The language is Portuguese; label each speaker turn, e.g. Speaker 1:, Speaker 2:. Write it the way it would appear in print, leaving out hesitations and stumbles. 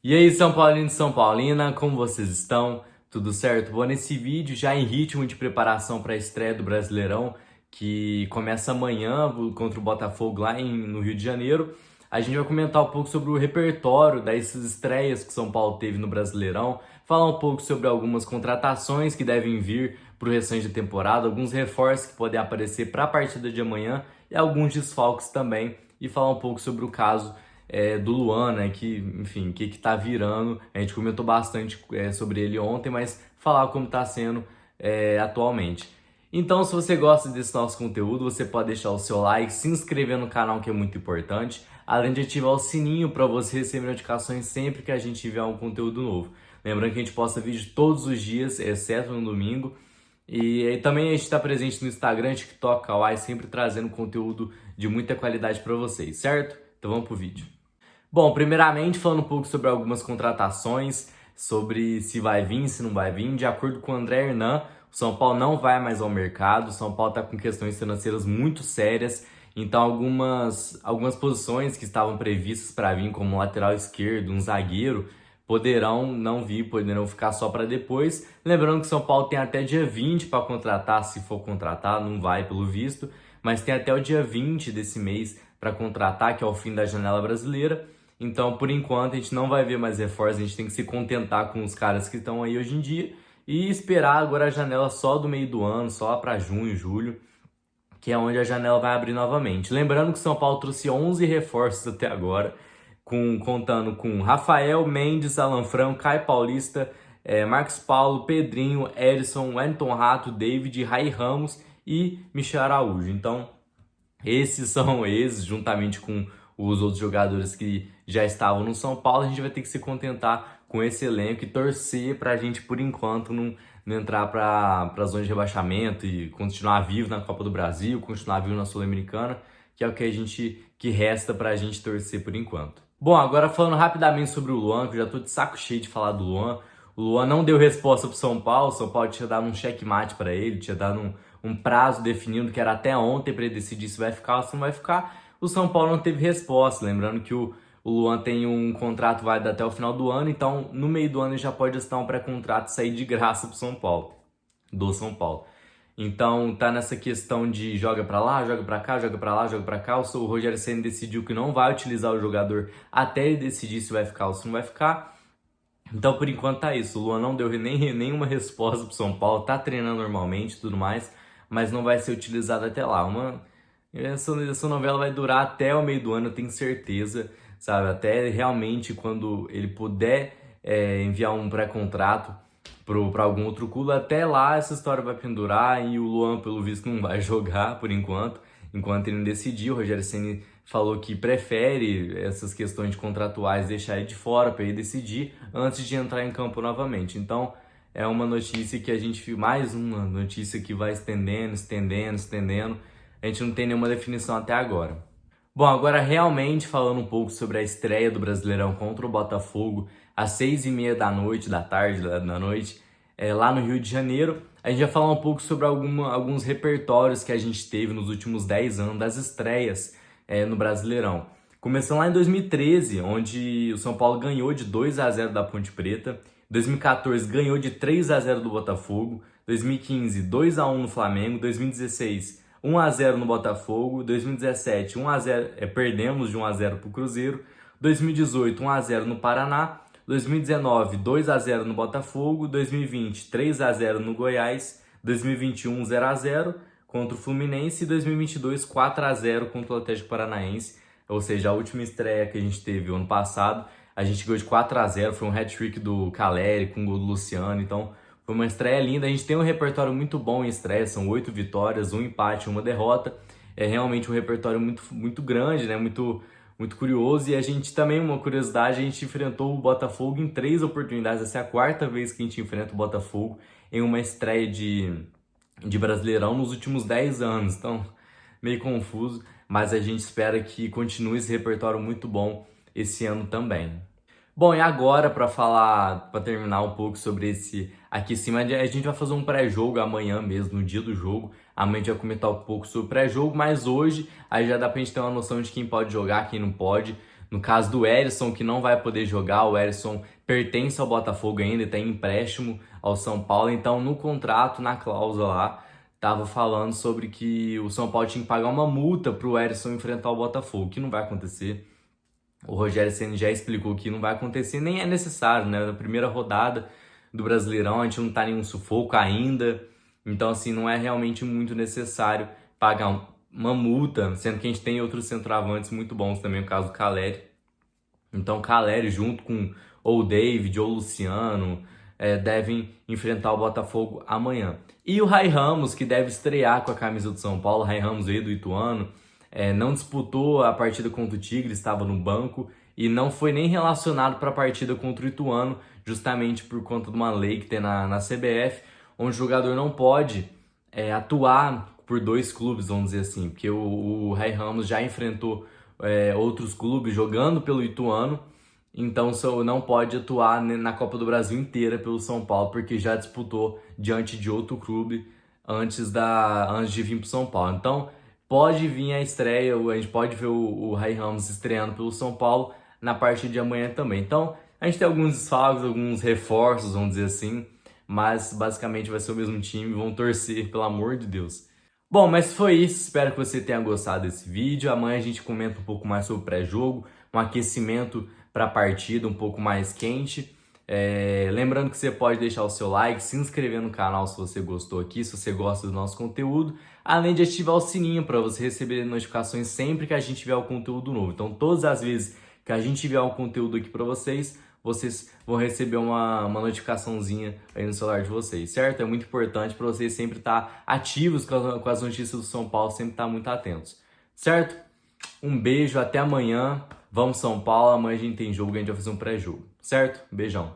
Speaker 1: E aí, São Paulino e São Paulina, como vocês estão? Tudo certo? Bom, nesse vídeo, já em ritmo de preparação para a estreia do Brasileirão, que começa amanhã contra o Botafogo lá no Rio de Janeiro, a gente vai comentar um pouco sobre o repertório dessas estreias que São Paulo teve no Brasileirão, falar um pouco sobre algumas contratações que devem vir para o restante da temporada, alguns reforços que podem aparecer para a partida de amanhã e alguns desfalques também, e falar um pouco sobre o caso do Luan, né, que, enfim, que tá virando. A gente comentou bastante sobre ele ontem, mas falar como tá sendo atualmente. Então, se você gosta desse nosso conteúdo, você pode deixar o seu like, se inscrever no canal, que é muito importante, além de ativar o sininho para você receber notificações sempre que a gente tiver um conteúdo novo. Lembrando que a gente posta vídeo todos os dias, exceto no domingo. E também a gente está presente no Instagram, TikTok, Kawaii, sempre trazendo conteúdo de muita qualidade para vocês, certo? Então vamos pro vídeo. Bom, primeiramente falando um pouco sobre algumas contratações, sobre se vai vir, se não vai vir. De acordo com o André Hernan, o São Paulo não vai mais ao mercado, o São Paulo está com questões financeiras muito sérias, então algumas posições que estavam previstas para vir, como um lateral esquerdo, um zagueiro, poderão não vir, poderão ficar só para depois. Lembrando que o São Paulo tem até dia 20 para contratar, se for contratar, não vai pelo visto, mas tem até o dia 20 desse mês para contratar, que é o fim da janela brasileira. Então, por enquanto, a gente não vai ver mais reforços, a gente tem que se contentar com os caras que estão aí hoje em dia e esperar agora a janela só do meio do ano, só lá para junho, julho, que é onde a janela vai abrir novamente. Lembrando que o São Paulo trouxe 11 reforços até agora, contando com Rafael, Mendes, Alan Franco, Caio Paulista, Marcos Paulo, Pedrinho, Edson, Wellington Rato, David, Rai Ramos e Michel Araújo. Então, esses são eles, juntamente com os outros jogadores que já estavam no São Paulo. A gente vai ter que se contentar com esse elenco e torcer para a gente, por enquanto, não entrar para a zona de rebaixamento e continuar vivo na Copa do Brasil, continuar vivo na Sul-Americana, que é o que resta para a gente torcer por enquanto. Bom, agora falando rapidamente sobre o Luan, que eu já tô de saco cheio de falar do Luan. O Luan não deu resposta pro São Paulo, o São Paulo tinha dado um checkmate para ele, tinha dado um prazo definido que era até ontem para ele decidir se vai ficar ou se não vai ficar. O São Paulo não teve resposta, lembrando que o Luan tem um contrato válido até o final do ano, então no meio do ano ele já pode assinar um pré-contrato e sair de graça pro São Paulo, do São Paulo. Então tá nessa questão de joga pra lá, joga pra cá, joga pra lá, joga pra cá. O Rogério Ceni decidiu que não vai utilizar o jogador até ele decidir se vai ficar ou se não vai ficar. Então por enquanto tá isso. O Luan não deu nenhuma resposta pro São Paulo, tá treinando normalmente e tudo mais, mas não vai ser utilizado até lá. Essa novela vai durar até o meio do ano, eu tenho certeza, sabe? Até realmente quando ele puder enviar um pré-contrato para algum outro clube, até lá essa história vai pendurar e o Luan, pelo visto, não vai jogar por enquanto ele não decidiu. O Rogério Ceni falou que prefere essas questões de contratuais deixar ele de fora para ele decidir antes de entrar em campo novamente. Então é uma notícia que mais uma notícia que vai estendendo. A gente não tem nenhuma definição até agora. Bom, agora realmente falando um pouco sobre a estreia do Brasileirão contra o Botafogo, às 6h30 da tarde, lá no Rio de Janeiro. A gente vai falar um pouco sobre alguns repertórios que a gente teve nos últimos 10 anos das estreias no Brasileirão. Começando lá em 2013, onde o São Paulo ganhou de 2-0 da Ponte Preta. 2014 ganhou de 3-0 do Botafogo. 2015, 2-1 no Flamengo. 2016, 1-0 no Botafogo. 2017, 1-0, perdemos de 1-0 para o Cruzeiro. 2018, 1-0 no Paraná. 2019, 2-0 no Botafogo. 2020, 3-0 no Goiás. 2021, 0-0 contra o Fluminense. E 2022, 4-0 contra o Atlético Paranaense. Ou seja, a última estreia que a gente teve ano passado, a gente ganhou de 4-0. Foi um hat-trick do Caleri com o gol do Luciano. Então, foi uma estreia linda. A gente tem um repertório muito bom em estreia. São 8 vitórias, 1 empate, 1 derrota. É realmente um repertório muito grande, né? Muito curioso. E a gente também, uma curiosidade, a gente enfrentou o Botafogo em 3 oportunidades. Essa é a 4ª vez que a gente enfrenta o Botafogo em uma estreia de Brasileirão nos últimos 10 anos. Então, meio confuso, mas a gente espera que continue esse repertório muito bom esse ano também. Bom, e agora para terminar um pouco sobre esse aqui em cima, a gente vai fazer um pré-jogo amanhã mesmo, no dia do jogo. Amanhã a gente vai comentar um pouco sobre o pré-jogo, mas hoje aí já dá pra gente ter uma noção de quem pode jogar, quem não pode. No caso do Erisson, que não vai poder jogar, o Erisson pertence ao Botafogo ainda, está em empréstimo ao São Paulo, então no contrato, na cláusula lá, estava falando sobre que o São Paulo tinha que pagar uma multa para o Erisson enfrentar o Botafogo, que não vai acontecer. O Rogério Ceni já explicou que não vai acontecer, nem é necessário, né? Na primeira rodada do Brasileirão, a gente não tá em nenhum sufoco ainda, então assim, não é realmente muito necessário pagar uma multa, sendo que a gente tem outros centroavantes muito bons também, o caso do Caleri. Então, Caleri junto com ou David ou Luciano devem enfrentar o Botafogo amanhã. E o Rai Ramos, que deve estrear com a camisa do São Paulo, o Rai Ramos veio do Ituano, não disputou a partida contra o Tigre, estava no banco e não foi nem relacionado para a partida contra o Ituano, justamente por conta de uma lei que tem na CBF, onde o jogador não pode atuar por dois clubes, vamos dizer assim, porque o Rai Ramos já enfrentou outros clubes jogando pelo Ituano, então não pode atuar na Copa do Brasil inteira pelo São Paulo, porque já disputou diante de outro clube antes de vir para o São Paulo. Então pode vir a estreia, a gente pode ver o Rai Ramos estreando pelo São Paulo na partida de amanhã também. Então a gente tem alguns desfalques, alguns reforços, vamos dizer assim, mas basicamente vai ser o mesmo time, vão torcer, pelo amor de Deus. Bom, mas foi isso, espero que você tenha gostado desse vídeo. Amanhã a gente comenta um pouco mais sobre o pré-jogo, um aquecimento para a partida um pouco mais quente. Lembrando que você pode deixar o seu like, se inscrever no canal se você gostou aqui, se você gosta do nosso conteúdo, além de ativar o sininho para você receber notificações sempre que a gente tiver o conteúdo novo. Então, todas as vezes que a gente tiver um conteúdo aqui para vocês vão receber uma notificaçãozinha aí no celular de vocês, certo? É muito importante para vocês sempre estar ativos com as notícias do São Paulo, sempre estar muito atentos, certo? Um beijo, até amanhã. Vamos São Paulo, amanhã a gente tem jogo, a gente vai fazer um pré-jogo, certo? Beijão.